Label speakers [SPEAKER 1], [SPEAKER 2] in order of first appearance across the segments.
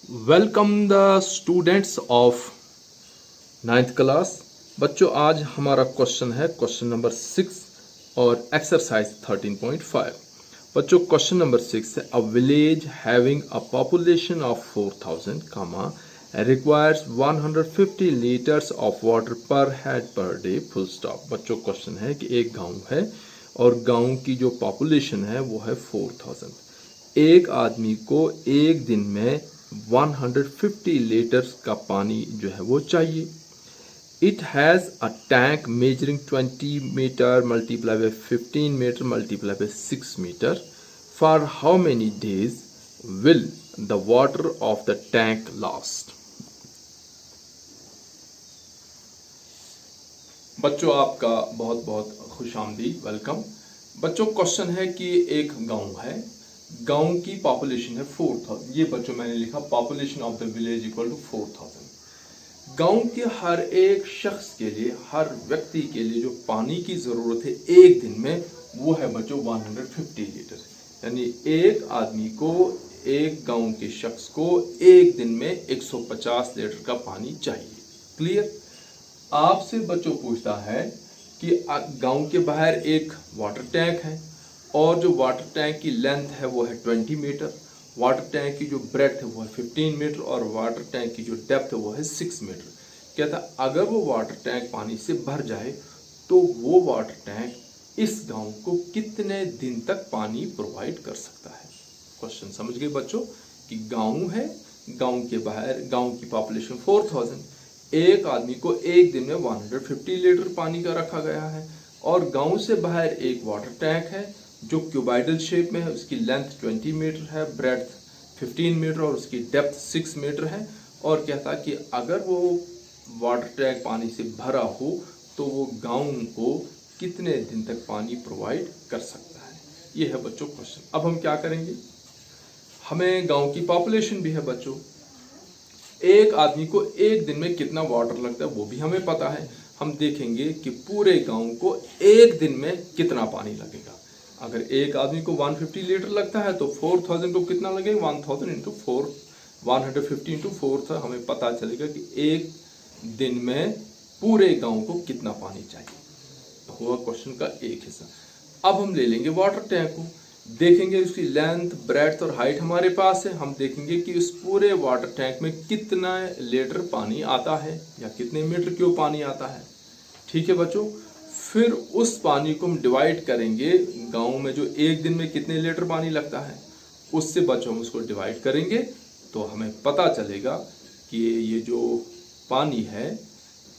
[SPEAKER 1] Welcome the students of ninth class. बच्चों आज हमारा क्वेश्चन है क्वेश्चन नंबर 6 और एक्सरसाइज 13.5। बच्चों क्वेश्चन नंबर 6 है a village having a population of 4000 कमा रिक्वायर्स 150 लीटर्स ऑफ वाटर पर head per day full stop. बच्चों क्वेश्चन है कि एक गांव है और गांव की जो पॉपुलेशन है वो है 4000। एक आदमी को एक दिन में 150 लीटर्स का पानी जो है वो चाहिए। It has a tank measuring 20 metre multiply by 15 metre multiply by 6 metre. For how many days will the water of the tank last. बच्चों आपका बहुत बहुत खुशामदीद, वेलकम। बच्चों क्वेश्चन है कि एक गांव है, गांव की पॉपुलेशन है 4000। ये बच्चों मैंने लिखा population of the village equal to 4000। गांव के हर एक शख्स के लिए, हर व्यक्ति के लिए जो पानी की जरूरत है एक दिन में वो है बच्चों 150 लीटर। यानी एक आदमी को, एक गांव के शख्स को एक दिन में 150 लीटर का पानी चाहिए। क्लियर। आपसे बच्चों पूछता है कि गांव के बाहर एक वाटर टैंक है और जो वाटर टैंक की लेंथ है वो है 20 मीटर, वाटर टैंक की जो ब्रेड्थ है वो है 15 मीटर और वाटर टैंक की जो डेप्थ है वो है 6 मीटर। कहता अगर वो वाटर टैंक पानी से भर जाए तो वो वाटर टैंक इस गांव को कितने दिन तक पानी प्रोवाइड कर सकता है। क्वेश्चन समझ गए बच्चों कि गांव है, गांव के बाहर गांव की पॉपुलेशन 4000, एक आदमी को एक दिन में 150 लीटर पानी का रखा गया है और गांव से बाहर एक वाटर टैंक है जो क्यूबाइडल शेप में है, उसकी लेंथ 20 मीटर है, ब्रेड्थ 15 मीटर और उसकी डेप्थ 6 मीटर है। और कहता कि अगर वो वाटर टैंक पानी से भरा हो तो वो गांव को कितने दिन तक पानी प्रोवाइड कर सकता है। ये है बच्चों क्वेश्चन। अब हम क्या करेंगे, हमें गांव की पॉपुलेशन भी है बच्चों, एक आदमी को एक दिन में कितना वाटर लगता है वो भी हमें पता है। हम देखेंगे कि पूरे गांव को एक दिन में कितना पानी लगेगा। अगर एक आदमी को 150 लीटर लगता है तो 4000 को कितना लगेगा, 1000 इंटू 4, 150 इंटू 4 हमें पता चलेगा कि एक दिन में पूरे गांव को कितना पानी चाहिए। तो हुआ क्वेश्चन का एक हिस्सा। अब हम ले लेंगे वाटर टैंक को, देखेंगे उसकी लेंथ, ब्रेड्थ और हाइट हमारे पास है। हम देखेंगे कि उस पूरे वाटर टैंक में कितना लीटर पानी आता है या कितने मीटर क्यूब पानी आता है। ठीक है बच्चों। फिर उस पानी को हम डिवाइड करेंगे, गांव में जो एक दिन में कितने लीटर पानी लगता है उससे बच्चों हम उसको डिवाइड करेंगे तो हमें पता चलेगा कि ये जो पानी है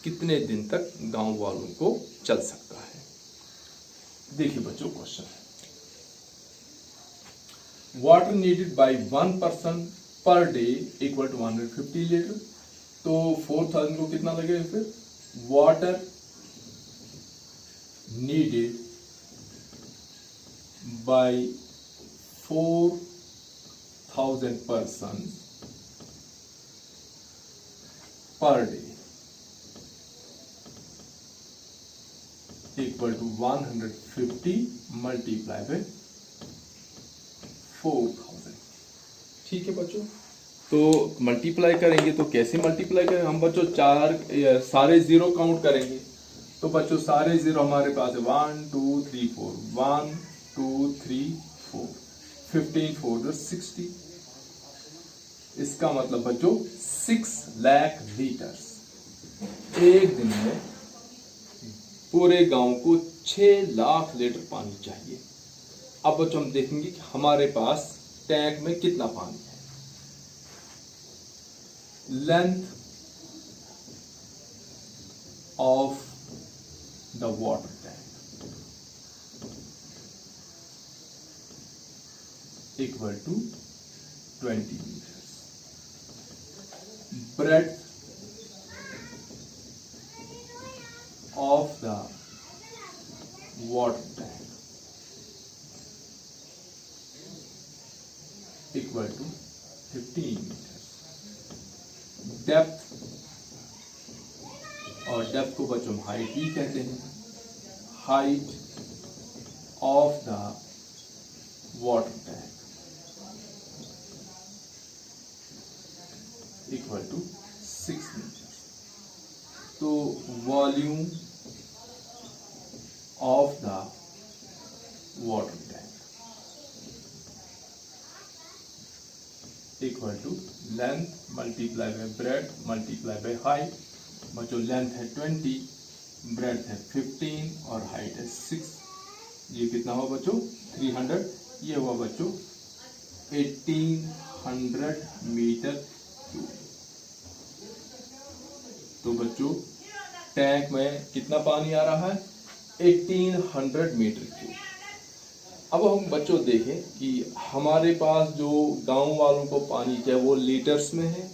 [SPEAKER 1] कितने दिन तक गांव वालों को चल सकता है। देखिए बच्चों क्वेश्चन है, water needed by 1 person per day equal to 150 litre. तो 4000 को कितना लगेगा, फिर water needed by 4000 person per day equal to 150 multiply by 4000। ठीक है बच्चों। तो मल्टीप्लाई करेंगे तो कैसे मल्टीप्लाई करेंगे हम बच्चों, सारे जीरो काउंट करेंगे। तो बच्चों सारे जीरो हमारे पास है 1 2 3 4, 1 2 3 4, 15 4 60। इसका मतलब बच्चों 6 लाख लीटर्स एक दिन में पूरे गांव को 6 लाख लीटर पानी चाहिए। अब बच्चों हम देखेंगे कि हमारे पास टैंक में कितना पानी है। Length of the water tank equal to 20 metres, breadth of the water tank equal to 15 metre. Depth, और डेप्थ को बच्चों हाइट भी कहते हैं, height of the water tank equal to 6 metre. तो volume of the water tank equal to length multiply by breadth multiply by height. बच्चों length है 20, breadth है 15 और हाइट है 6। ये कितना हुआ बच्चों? 300। ये हुआ बच्चों 1800 मीटर क्यूब। तो बच्चों टैंक में कितना पानी आ रहा है? 1800 मीटर क्यूब। अब हम बच्चों देखें कि हमारे पास जो गांव वालों को पानी चाहिए वो लीटर्स में है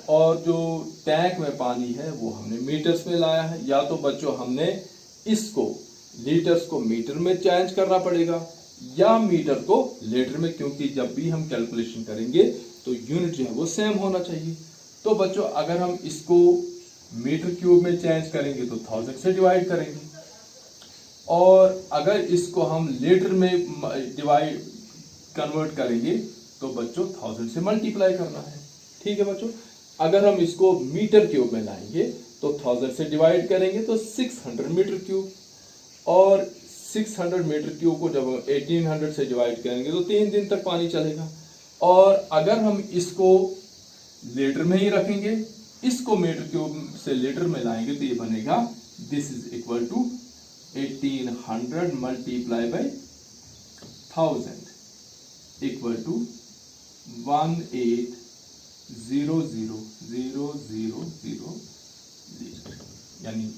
[SPEAKER 1] और जो टैंक में पानी है वो हमने मीटर्स में लाया है। या तो बच्चों हमने इसको लीटर्स को मीटर में चेंज करना पड़ेगा या मीटर को लीटर में, क्योंकि जब भी हम कैलकुलेशन करेंगे तो यूनिट जो है वो सेम होना चाहिए। तो बच्चों अगर हम इसको मीटर क्यूब में चेंज करेंगे तो 1000 से डिवाइड करेंगे और अगर इसको हम लीटर में कन्वर्ट करेंगे तो बच्चों 1000 से मल्टीप्लाई करना है। ठीक है बच्चों, अगर हम इसको मीटर क्यूब में लाएंगे तो 1000 से डिवाइड करेंगे तो 600 मीटर क्यूब और 600 मीटर क्यूब को जब 1800 से डिवाइड करेंगे तो 3 दिन तक पानी चलेगा। और अगर हम इसको लीटर में ही रखेंगे, इसको मीटर क्यूब से लीटर में लाएंगे तो ये बनेगा this is equal to 1800 multiply by 1000 equal to 1800,000 litre, यानी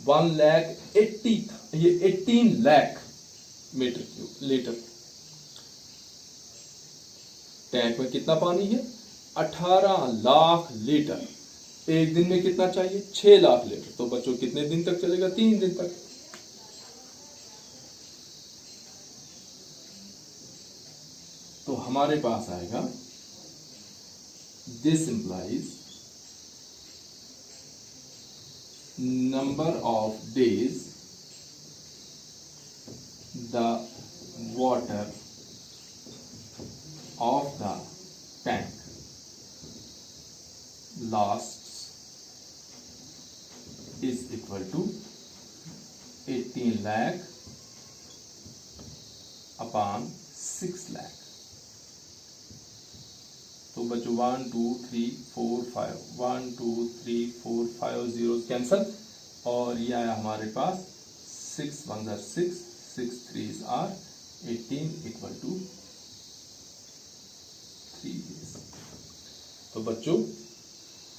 [SPEAKER 1] 1,80,000 ये 18 lakh metre cube litre. Tank में कितना पानी है? 18 लाख लीटर। एक दिन में कितना चाहिए? 6 लाख लीटर। तो बच्चों कितने दिन तक चलेगा? 3 दिन तक। तो हमारे पास आएगा this implies number of days the water of the tank lasts is equal to 18 lakh upon 6 lakh। तो बच्चों 1 2 3 4 5 1 2 3 4 5 0 कैंसल और ये आया हमारे पास 6 1 6 6 3 are 18 इक्वल टू 3 days। तो बच्चों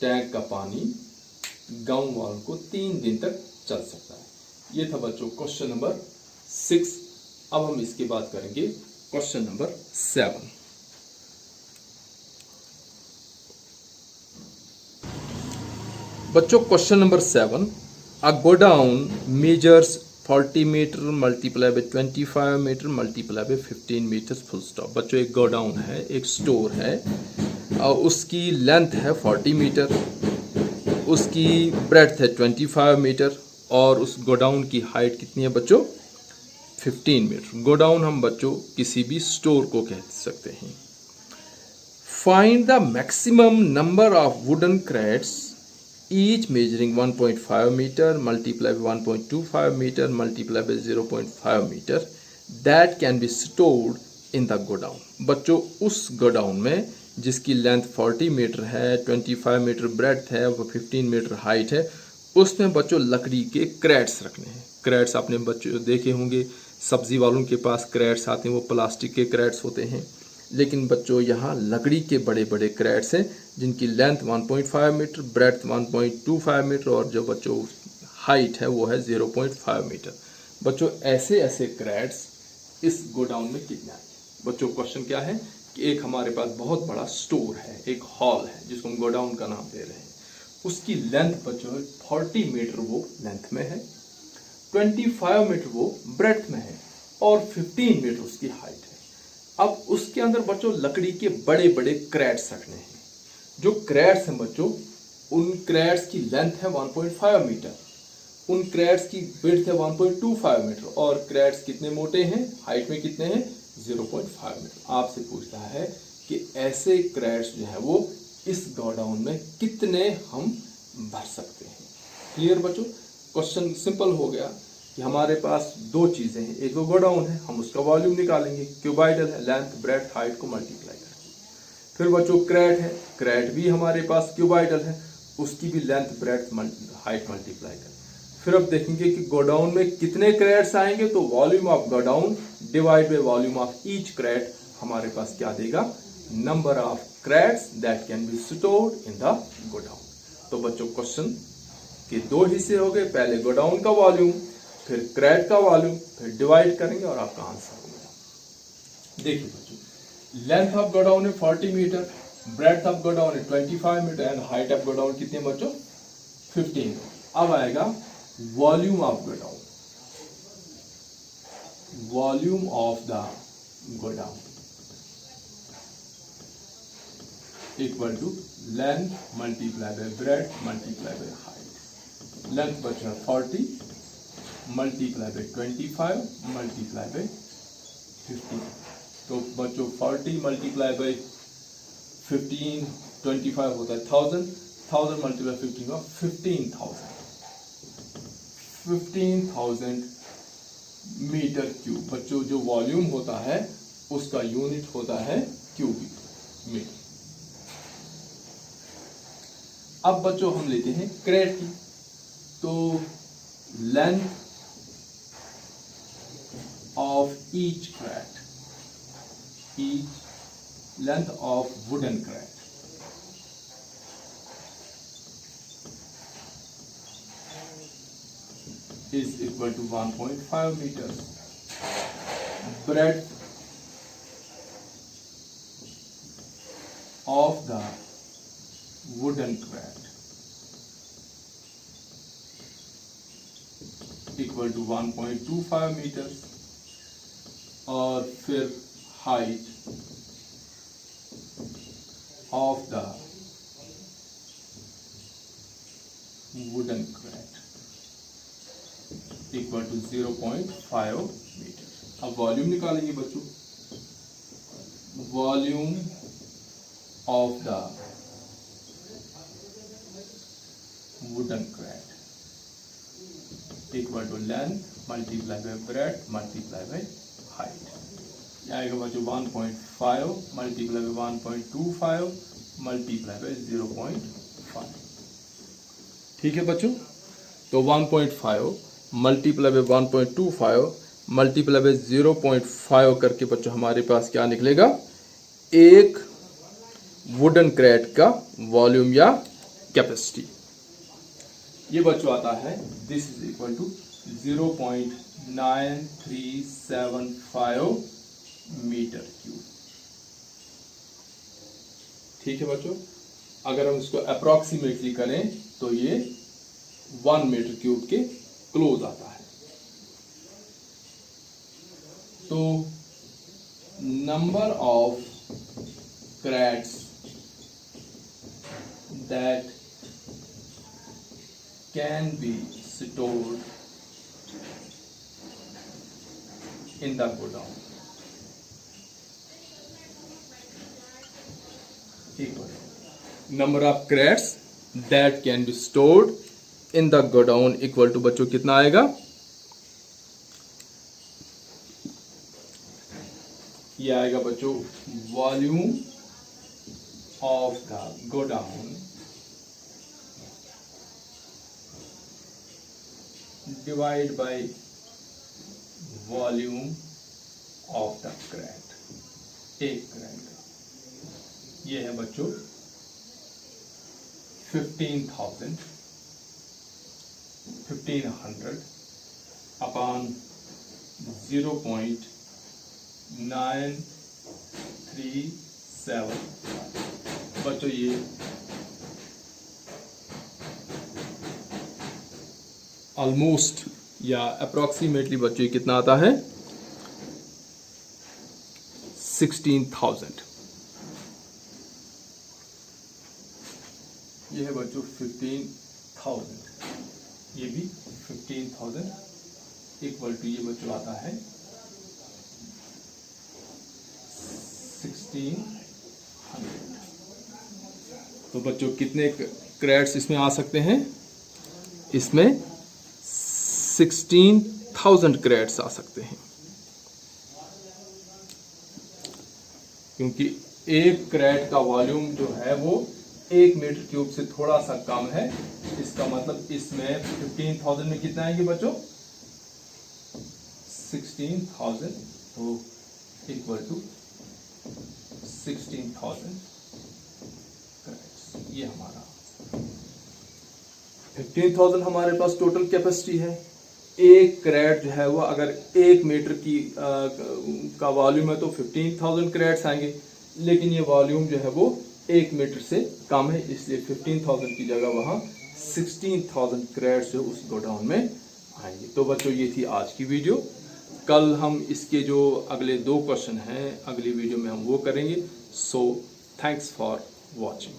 [SPEAKER 1] टैंक का पानी गांव वालों को 3 दिन तक चल सकता है। ये था बच्चों क्वेश्चन नंबर 6। अब हम इसके बाद करेंगे क्वेश्चन नंबर 7। बच्चों question number 7, a godown measures 40 metre multiply by 25 metre multiply by 15 metre full stop. बच्चों एक गोडाउन है, एक स्टोर है, उसकी लेंथ है 40 मीटर, उसकी ब्रेड्थ है 25 मीटर और उस गोडाउन की हाइट कितनी है बच्चों? 15 मीटर। गोडाउन हम बच्चों किसी भी स्टोर को कह सकते हैं। Find the maximum number of wooden crates each measuring 1.5 metre multiply by 1.25 metre multiply by 0.5 metre that can be stored in the godown. बच्चों उस गोडाउन में जिसकी लेंथ 40 मीटर है, 25 मीटर ब्रेड्थ है, 15 मीटर हाइट है, उसमें बच्चों लकड़ी के क्रेट्स रखने हैं। क्रेट्स आपने बच्चों देखे होंगे, सब्जी वालों के पास क्रेट्स आते हैं, वो प्लास्टिक के क्रेट्स होते हैं, लेकिन बच्चों यहाँ लकड़ी के बड़े बड़े क्रेट्स हैं जिनकी लेंथ 1.5 मीटर, ब्रेड्थ 1.25 मीटर और जो बच्चों हाइट है वो है 0.5 मीटर। बच्चों ऐसे ऐसे क्रेट्स इस गोडाउन में कितने आए? बच्चों क्वेश्चन क्या है कि एक हमारे पास बहुत बड़ा स्टोर है, एक हॉल है जिसको हम गोडाउन का नाम दे रहे हैं। उसकी लेंथ बच्चों 40 मीटर वो लेंथ में है, 25 मीटर वो ब्रेड्थ में है और 15 मीटर उसकी हाइट है। अब उसके अंदर बच्चों लकड़ी के बड़े बड़े क्रेट्स रखने हैं। जो क्रेट्स हैं बच्चों, उन क्रेट्स की लेंथ है 1.5 मीटर, उन क्रेट्स की विड्थ है 1.25 मीटर और क्रेट्स कितने मोटे हैं, हाइट में कितने हैं? 0.5 मीटर। आपसे पूछता है कि ऐसे क्रेट्स जो है वो इस गोडाउन में कितने हम भर सकते हैं। क्लियर बच्चों, क्वेश्चन सिंपल हो गया कि हमारे पास दो चीजें हैं, एक तो गोडाउन है, हम उसका वॉल्यूम निकालेंगे, क्यूबाइडल है, लेंथ ब्रेड्थ हाइट को मल्टीप्लाई करेंगे। फिर बच्चों क्रेट है, क्रेट भी हमारे पास क्यूबाइडल है, उसकी भी लेंथ ब्रेड्थ हाइट मल्टीप्लाई करें। फिर अब देखेंगे कि गोडाउन में कितने क्रेट्स आएंगे, तो volume of godown divide by volume of each crate हमारे पास क्या देगा, number of crates that can be stored in the godown. तो बच्चों क्वेश्चन के दो हिस्से हो गए, पहले गोडाउन का वॉल्यूम, फिर क्रेट का वॉल्यूम, फिर डिवाइड करेंगे और आपका आंसर हो गया। देखिए बच्चों, लेंथ ऑफ गोडाउन है 40 मीटर, ब्रेड्थ ऑफ गोडाउन है 25 metre and height of godown कितने बच्चों, 15। अब आएगा volume of godown, volume of the godown equal to length multiply by breadth multiply by height. Length बचा 40 मल्टीप्लाई बाय 25 मल्टीप्लाई बाय 15। तो बच्चों 40 multiply by 15 25 होता है 1000, 1000 मल्टीप्लाई 15 का 15,000 मीटर क्यूब। बच्चों जो वॉल्यूम होता है उसका यूनिट होता है क्यूबिक मीटर। अब बच्चों हम लेते हैं क्रेट की, तो length of each crate, each length of wooden crate is equal to 1.5 meters. Breadth of the wooden crate equal to 1.25 meters और फिर height of the wooden crate equal to 0.5 metre. अब वॉल्यूम निकालेंगे बच्चों, volume of the wooden crate equal to length multiply by breadth multiply by height. आएगा बच्चों 1.5 multiply by 1.25 multiply by 0.5। ठीक है बच्चों, तो 1.5 मल्टीप्लाई बाय 1.25 मल्टीप्लाई बाय 0.5 करके बच्चों हमारे पास क्या निकलेगा, एक वुडन क्रेट का वॉल्यूम या कैपेसिटी। ये बच्चों आता है, this is equal to 0.9375 metre cube. ठीक है बच्चों, अगर हम इसको अप्रोक्सीमेटली करें तो ये 1 मीटर क्यूब के क्लोज आता है। तो number of crates that can be stored in the godown equal number of crates that can be stored in the godown equal to बच्चों कितना आएगा, ये आएगा बच्चों volume of the godown divide by volume of the crate, एक crate का। ये है बच्चों 1500 अपॉन 0.937 बच्चों, ये ऑलमोस्ट या अप्रोक्सीमेटली बच्चों कितना आता है, 16,000। ये है बच्चों 15,000, ये भी 15,000 इक्वल टू ये बच्चों आता है 1600। तो बच्चों कितने क्रेट्स इसमें आ सकते हैं? इसमें 16,000 क्रेट्स आ सकते हैं, क्योंकि एक क्रेट का वॉल्यूम जो है वो 1 मीटर क्यूब से थोड़ा सा कम है। इसका मतलब इसमें 15,000 में कितना आएंगे बच्चों? 16,000, तो इक्वल टू 16,000 क्रेट्स। ये हमारा 15,000 हमारे पास टोटल कैपेसिटी है। एक क्रेट जो है वो अगर 1 मीटर की का वॉल्यूम है तो 15,000 क्रेट्स आएंगे, लेकिन ये वॉल्यूम जो है वो 1 मीटर से कम है, इसलिए 15,000 की जगह वहां 16,000 क्रेट्स जो उस गोडाउन में आएंगे। तो बच्चों ये थी आज की वीडियो। कल हम इसके जो अगले 2 क्वेश्चन हैं अगली वीडियो में हम वो करेंगे। So thanks for watching.